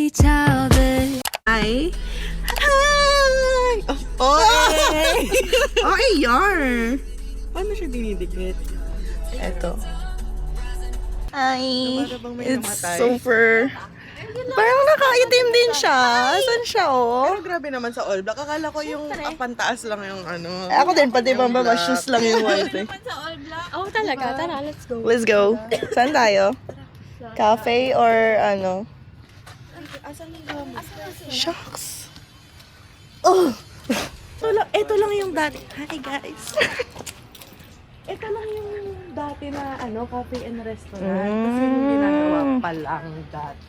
each other. Hi! Hi! Oh, hey! Oh, AR! Paano siya dinidikit? Eto. Hi! Para bang may It's namatay? super... Parang nakaitim din siya. Saan siya, oh? Pero grabe naman sa all black. Akala ko yung pantaas lang yung ano. Ako din, pati yung bamba black. shoes lang yung white eh. Oh, talaga? Tara, let's go. Let's go. Saan tayo? Cafe or ano? Shucks. Oh! Ito lang yung dati. Hi guys. Ito lang yung dati na cafe and restaurant. Kasi yung ginagawa pa lang dati.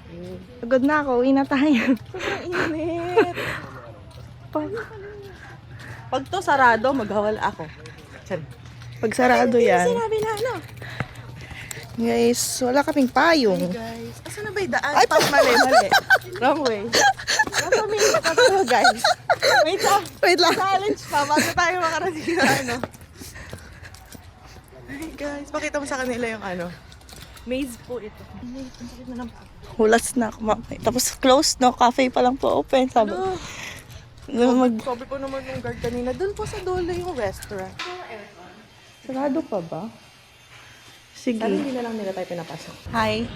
Pagod na ako. Uwi na tayo. Sobrang init. Pag to sarado, maghawal ako. Tiyan. Pag sarado yan. Sinabi na Guys, wala kaming payong. Guys, asan na ba yung daan? Ay, Mali. Wrong way. Nasa minute na tayo, guys. Wait lang. Wait lang. Challenge pa, bago tayo makarating na Ay, guys, pakita mo sa kanila yung maze po ito. Ang sakit na ng Hulas na ako. Tapos closed, no? Cafe pa lang po open. Sabi. Sabi ko naman nung guard kanina, dun po sa dulo yung restaurant. Sarado pa ba? Sige. Sabi hindi na lang nila tayo pinapasok. Hi.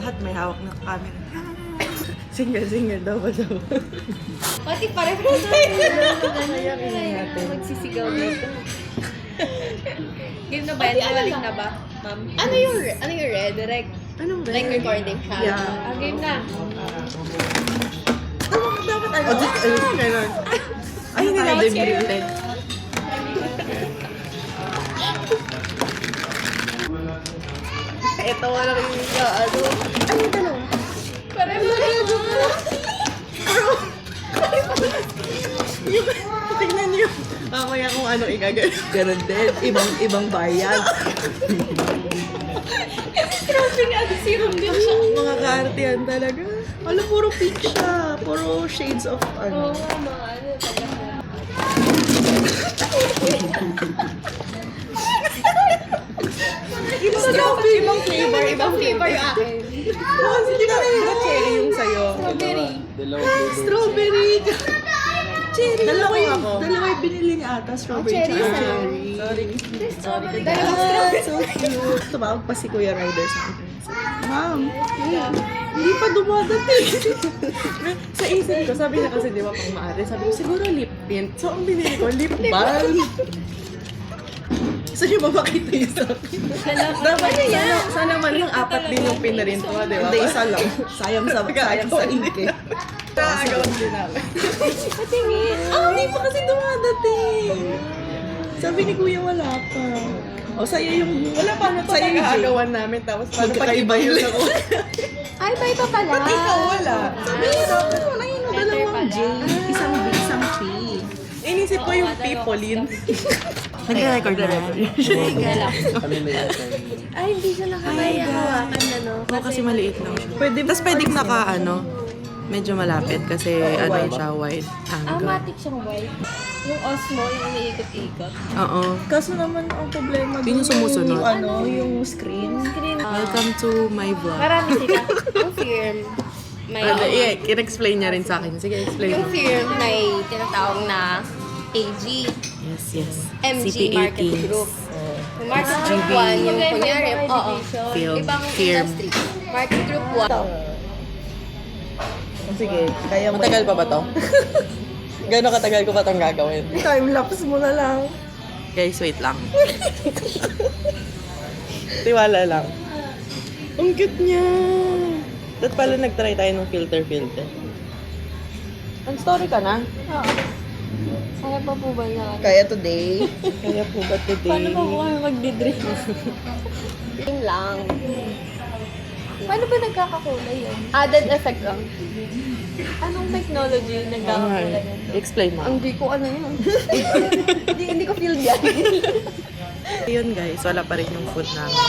Lahat may hawak na camera. Single daw ba daw? Pati pareho tayo. Magsisigaw dito. Game na ba yan? Nakaling na ba, ma'am? Ano yung red? Anong Like recording siya? Yeah. Game na. Dapat ganun. Ay, hindi naman muted. Ito wala rin yung Ay, yung dalawa. Pareho tayo. Tingnan niyo. Mamaya kung ano igagano. Ganun din. Ibang bayan. Grabe nga, serum din siya. Mga kaartihan talaga. Wala, puro pink siya. Puro shades of Oo, ano. mga ano talaga. Ibang flavor. Ibang flavor yung akin. Hindi ba cherry yung sa'yo? Strawberry. Strawberry. Cherry. Dalawa yung Dalawa yung binili niya ata. Strawberry. Cherry tsaka sa'yo. cherry. Dalawang strawberry. So cute. Tumawag pa si Kuya Ryder sa akin. Ma'am, hindi pa dumadating. Sa isip ko, sabi niya kasi di ba pang maaari, sabi ko siguro lip tint. So ang binili ko, lip balm. Gusto niyo ba makita yun sa akin? Dapat sana man lang apat din yung pinarin ko, di ba? Hindi, isa lang. Sayang sa ink eh. Nakagawan din namin. Patingin. Hindi pa kasi dumadating. Sabi ni Kuya wala pa. O sa'yo yung... Wala paano pa Sa'yo yung J. nagagawan namin, tapos paano pag Magkakaiba iba yun yun. ako? Ay, ba ito pala? Ba't ikaw wala? Sabi niya dapat wala yung dalawang J. Isang B, isang P. Inisip ko yung Pipolin. Nag-record na. Ay, hindi siya nakakayahawakan na, no? Oo, kasi maliit lang siya. Pwede Tapos pwedeng medyo malapit kasi siya wide angle. Matic siyang white. Yung Osmo, yung umiikot-ikot. Oo. Kaso naman ang problema Yun yung sumusunod. Yung screen. Welcome to my vlog. Marami sila. Yung firm, may... In-explain niya rin sa akin. Sige, explain Yung mo. firm may tinatawag na AG, Yes. MG CP18. Market Group. Yung Market Group GB. 1, yung kunyari, Film. ibang Firm. industry. Market Group 1. Sige, kaya mo. Matagal pa ba to? Gano'ng katagal ko ba itong gagawin? Time-lapse mo na lang. Guys, wait lang. Tiwala lang. Ang cute niya. Dapat pala nag-try tayo ng filter. Ang story ka na? Kaya pa po ba na? Kaya today. Kaya po ba today? Paano ba po kami magdidrink? Yun lang. Paano ba nagkakakulay yun? Added effect lang. Anong technology nagkakakulay nito? Explain mo. Hindi ko ano yun. hindi ko feel yan. Yun guys, wala pa rin yung food namin.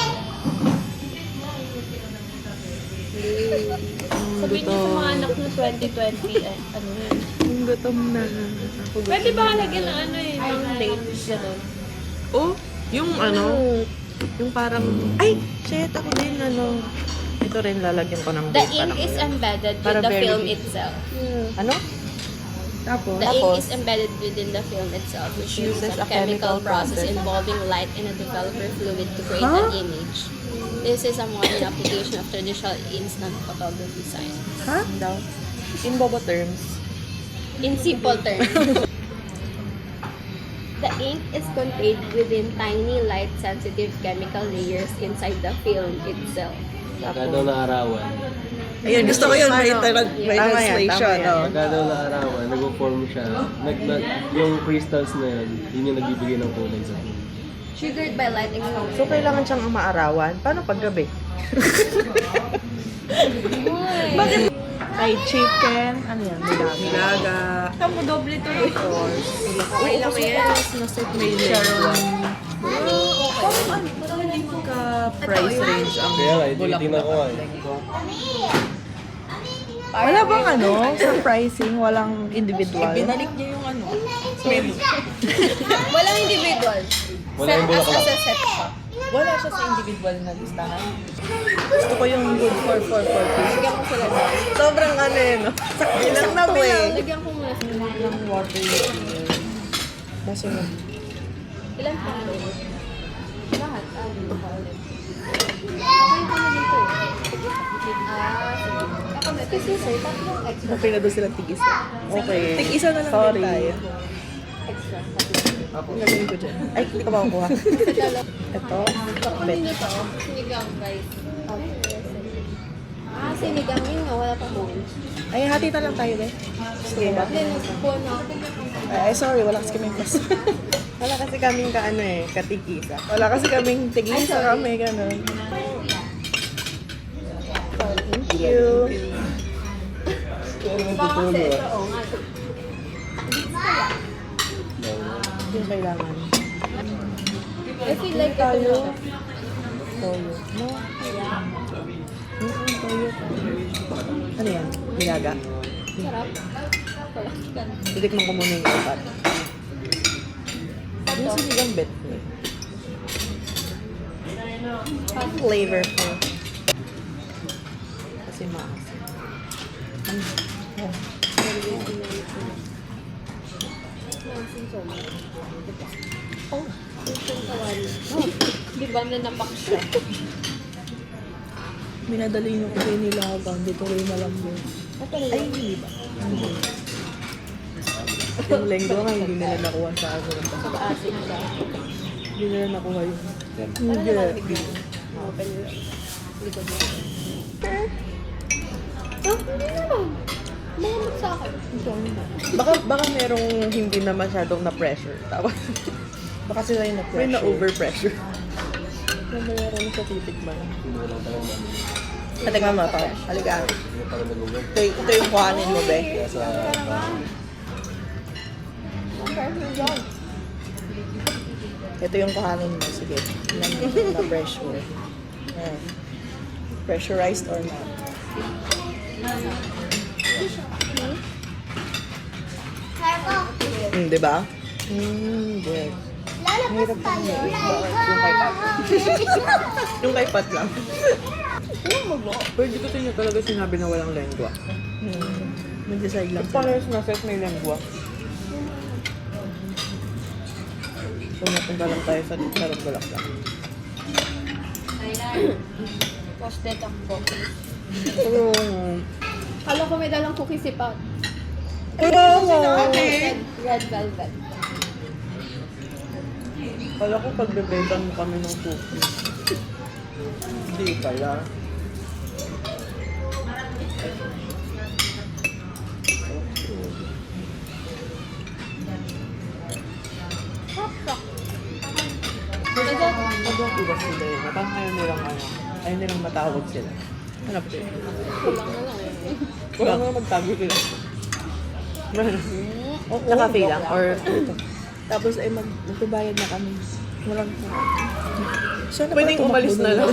Sabihin niyo sa mga anak na 2020, ano yun? Ang gutom na. Pwede ba lagyan ng ano eh, ng date, gano'n? Oh, yung yung parang, ay, shit, ako din, ito Ito rin lalagyan ko ng The base. ink is embedded para with the very film big. itself. Ano? Tapos, The ink is embedded within the film itself, which uses a chemical process involving light in a developer fluid to create an image. This is a modern application of traditional instant photography science. ha? Daw. In bobo terms. In simple terms, the ink is contained within tiny light-sensitive chemical layers inside the film itself. Pagka daw naarawan, Ayun, gusto ko yun. May, Ano? may Tama yan, translation. tama yan. Oh. pagka daw naarawan, nag-form siya. Yung crystals na yun, yun yung nagbibigay ng kulay sa film. Triggered by light exposure. So, kailangan siyang umaarawan. Paano paggabi? Bakit? Ay, chicken. Ano yan? Nilaga. Kamu doble to eh. Okay lang yan. Naset may Sharon. Parang ano? Parang hindi magka-price range ang Kaya nga, tinitingnan ko nga eh. Wala bang ano? Sa pricing, walang individual? Binalik niya yung ano. Walang individual. Wala yung bulaklak. As a set siya. Wala siya sa individual na listahan. Gusto ko yung good for pieces. Lagyan ko sila doon. Sobrang ano eh, no? Ilang na to eh. Lagyan ko muna sila. Ng water. Nasa mo. Ilan pa ulit? Lahat. Dito pa ulit. Okay pa na dito eh. Sige. Ako na. Kasi sir, tatlong extra. Okay na doon sila tigis. Okay. Tig-isa na lang Sorry. din tayo. Extra. Ang gagawin ko dyan. Ay, hindi ko makukuha. Sa dalawa. Ito. Kanino to? Sinigang guys. Sinigang yun nga. Wala pa bowl. Ay, hati na lang tayo, be. Gusto mo ba? Hindi, nagpupo na ako. Ay, sorry, wala kasi kaming plus. Wala kasi kaming kaano eh, katigisa. Wala kasi kaming tig-isa kami, gano'n. Thank you. Baka kasi ito, oo nga. Hindi kailangan. I feel like ito Toyo. na. Toyo. No? Toyo. Ano yan? Nilaga. Sarap. Titikman ko muna yung apat. Yung sinigang bet ko eh. Flavorful. Kasi maas. Oh, yung kawali. Di ba na napak siya? Minadali niyo ko yung nilaga. Dito rin malambot. Ay, hindi ba? Yung lenggo nga, hindi nila nakuha sa ano. Asin siya. Hindi nila nakuha yun. Ano naman bigyan? Open yung likod mo. Mahamot sa akin. Baka merong hindi na masyadong na-pressure. Tapos, Baka sila yung may na-pressure. na-over-pressure. Meron sa titikman. Hindi mo lang talagang namin. Patigman mo ito. Halika. Hindi pa rin nag-work. Ito yung kuhanin mo, be. Kaya sa Ito yung kuhanin mo. Sige. Na-pressure. Ayan. Pressurized or not? Di ba? Good. Hirap pa niya. Yung kay Pat. Yung kay Pat lang. Pero di ko sa inyo talaga sinabi na walang lengua. Mag-decide lang sila. Parehas na set may lengua. So, napunta lang tayo sa Tarong Balakla. Toasted ang cookies. Pero, Kala ko may dalang cookies si Pat. Red velvet. Kala ko pagbebetan mo kami ng cookie. Hindi pala. Sobrang iba sila yun. Parang ayaw nilang matawag sila. hanap ko yun. Kulang na lang eh. Wala nga magtago sila. Naka-pay lang? Or, tapos ay magbabayad na kami. Walang sana Pwedeng pala umalis na lang.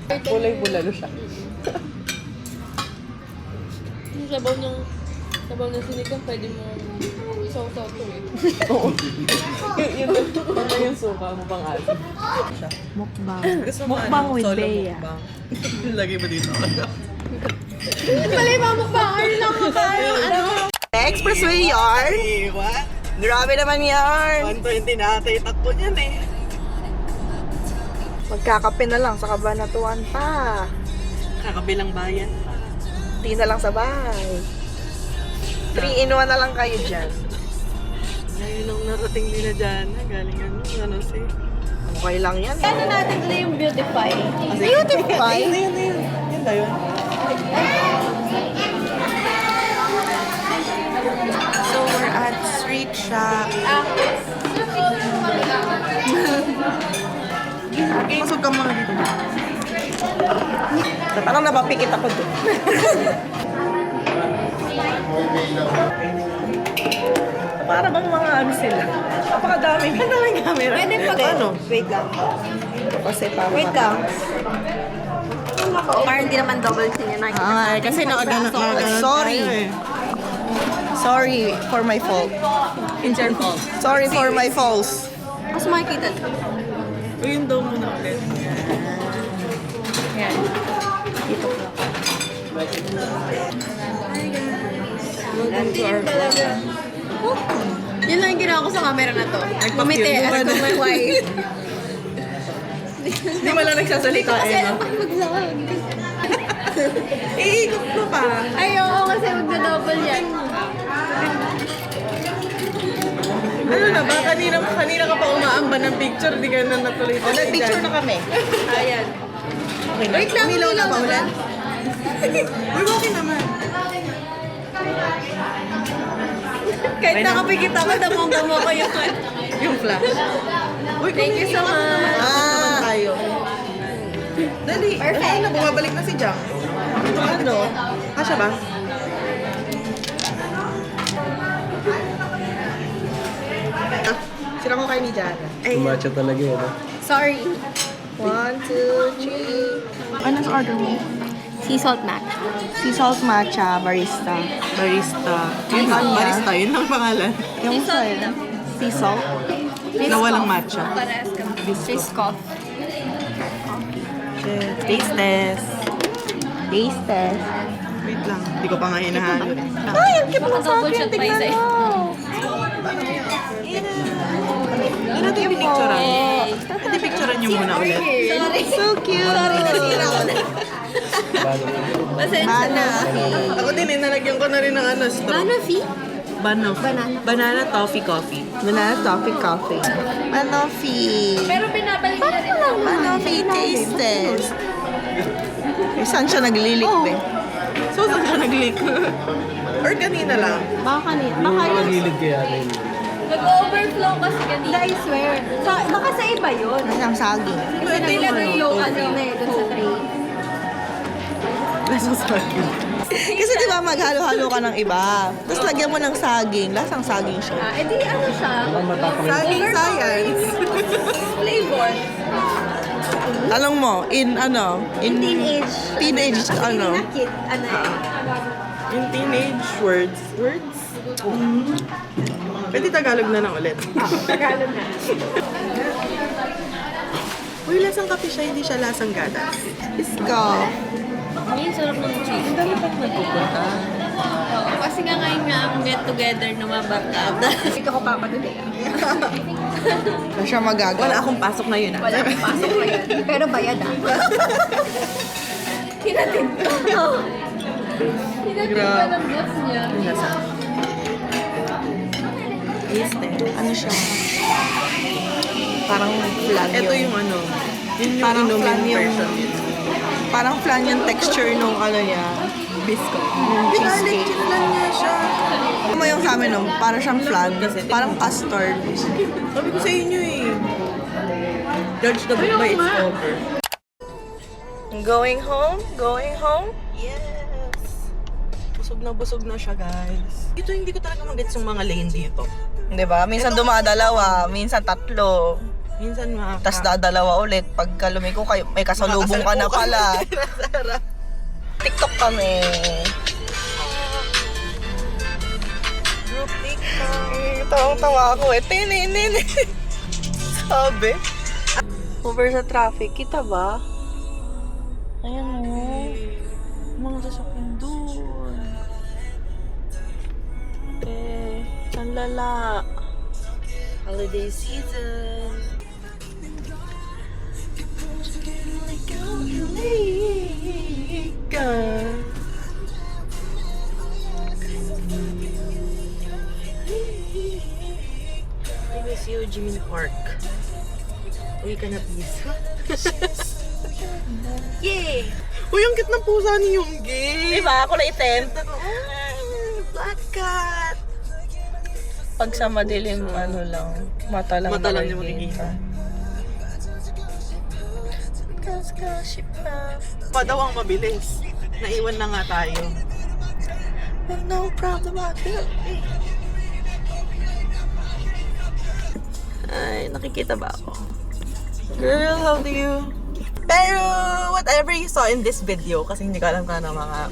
Kulay Kulay bulalo siya. Yung sabaw ng Sabaw na sinigang, pwede mo isaw-saw to eh. Yun yung suka mo pang asin. Mukbang. Mukbang with solo Bea. mukbang. Lagi ba dito? Pala yung mamukbang. Ano lang tayo? Ano? Expressway yarn. What? Grabe naman yarn. 120 na ata itakbo niyan eh. Magkakape na lang sa Kabanatuan pa. Kakabilang bayan. Di na lang sa bahay. 3-in-1 na lang kayo dyan. Ngayon nung narating nila dyan, galing ano si... Okay lang yan. Ano natin doon yung beautify? Beautify. Yun ba yun? So we're at Street Shop. Masog ka muna dito. Parang napapikit ako doon. Para bang mga ano sila? Napakadaming camera. Pwede pag- Ano? Wait lang. Kasi parang... Wait lang. Parang hindi naman double chin yun. Kasi sorry. Sorry for my fault. It's your fault. Sorry for my faults. Mas makikita nyo. Uy, yung daw muna ulit. Yan. Dito po. Yun lang yung ginawa ko sa camera na to. Gumiti at kung may wife. Hindi mo lang nagsasalita Kasi eh. alam ko mag-vlog. Iikot mo pa. Ay, oo, kasi magda-double yan. Ano na ba? Kanina ka pa umaamba ng picture, di ka na natuloy. O, nag-picture na kami. Ayan. Wait lang, Umilaw na umilaw ba na ulit? Uy, okay naman. Kahit nakapikit ako, damong-damo ko yung Yung flash. Uy, Thank you so much. tayo. Dali. Perfect. Ano na, bumabalik na si Jack. Ito ano? Kasha ba? Sila ko kayo ni Jana. Tumatcha talaga yun. Sorry. 1, 2, 3. Anong order mo? Sea salt matcha. Sea salt matcha, barista. Barista. Yun lang, barista. Yun lang pangalan. Yung sa'yo. Sea salt. Na walang matcha. Parehas ka. Swiss coffee. Taste test. Taste test. Wait lang. Hindi ko pa nga hinahalo. Ay, ang cute mo sa Double akin. shot pa Tignan isa. mo. Hindi natin yung pinicturean. Hindi picturean niyo muna ulit. Sorry. So cute. Sorry, nasira ko na. Pasensya na. Ako din, nalagyan ko na rin ng ano, straw. Banoffee? Banana toffee coffee. Banana toffee coffee. Manoffee. Pero pinabalik na rin. Manoffee taste test. Saan siya naglilik, be? So, saan ka nag-leak? Or kanina lang? Baka kanina. Yung Baka yun. magilid kaya rin. Nag-overflow kasi kanina. I swear. Baka sa iba yun. Ang saging. Kasi nag-overflow kasi na eh, dun sa tray. Lasang saging. Kasi di ba maghalo-halo ka ng iba. Tapos lagyan mo ng saging. Lasang saging siya. Edi ano siya? Saging science. Flavor. Alam mo, in Teenage. teenage, ano, Kid. Ano eh. Yung teenage words. Words? Pwede Tagalog na lang ulit. Tagalog na. Uy, lasang kape siya, hindi siya lasang gatas. isko. Ay, sarap ng cheese. Dapat nagpupunta. Oo, kasi nga ngayon nga ang get together ng mga barkada. Ikaw ko papadali ah. Na siya magagawa. Wala akong pasok na yun. Wala akong pasok na yan. Pero bayad ah. Hinatid ko. Hinatid ko ng boss niya. Ano siya? Parang flan Ito yung... yung ano. Yun yung Parang inumin flan yung... version. Parang flan yung texture nung ano niya. Biscuit. Yung cheesecake. Flan niya siya. Ano mo yung sa amin no? Parang siyang flan. Parang custard. Sabi ko sa inyo eh. Judge the book by its cover. Going home? Going home? Yes! Busog na siya, guys. Dito hindi ko talaga mag-gets yung mga lane dito. Di ba? Minsan dumadalawa, minsan tatlo. Minsan mga... Tapos dadalawa ulit. Pagka lumiko kayo, may kasalubong ka na pala. Sarap. TikTok kami. Group picture. Tawang-tawa ako eh. Tininin. Sabi. Over sa traffic. Kita ba? Ayan o. Mga sasakyan doon. Ang lala. Holiday season. I miss you, Jimin Park. Uwi ka na, please. Yay! Uy, ang cute ng pusa ni Yoongi. Diba? Kulay itim. Black cat. Pag sa madilim, ano lang, mata lang yung makikita. Pa daw ang mabilis. Naiwan na nga tayo. No problem, ay, nakikita ba ako? Girl, how do you? Pero, whatever you saw in this video, kasi hindi ko alam ka na mga,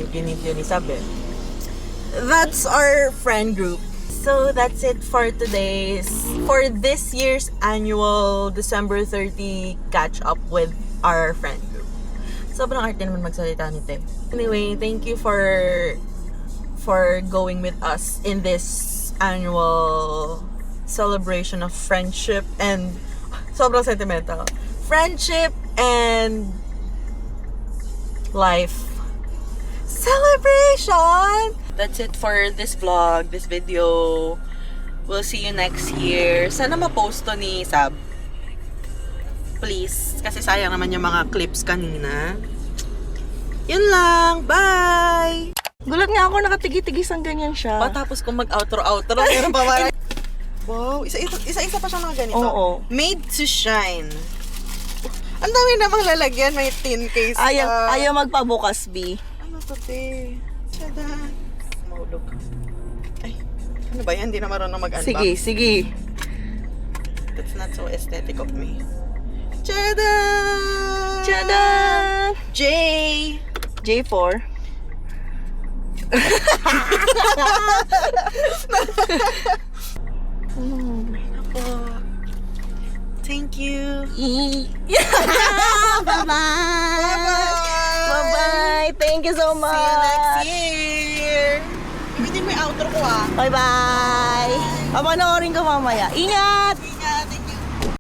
binidyo ni Sabi. That's our friend group. So, that's it for this year's annual December 30 catch up with our friend group. Sobrang arte naman magsalita nito eh. Anyway, thank you for going with us in this annual celebration of friendship and sobrang sentimental. Friendship and life celebration! That's it for this vlog, this video. We'll see you next year. Sana ma-post to ni Sab. Please. Kasi sayang naman yung mga clips kanina. Yun lang. Bye! Gulat nga ako, nakatigi-tigis ang ganyan siya. Tapos kung mag-outro-outro, meron pa parang... Wow, isa-isa pa siya mga ganito. Oo. Made to shine. Ang dami namang lalagyan, may tin case pa. Ayaw magpabukas, B. Ano to, te? Tada. Mahulog. Ay, ano ba yan? Hindi na marunong mag-unbox. Sige. That's not so aesthetic of me. Tada! Tada! J4. Ako. Thank you. Bye-bye! Thank you so much! See you next year. Ibitin mo yung outro ko ah. Bye-bye! Papanoorin ko mamaya. Ingat!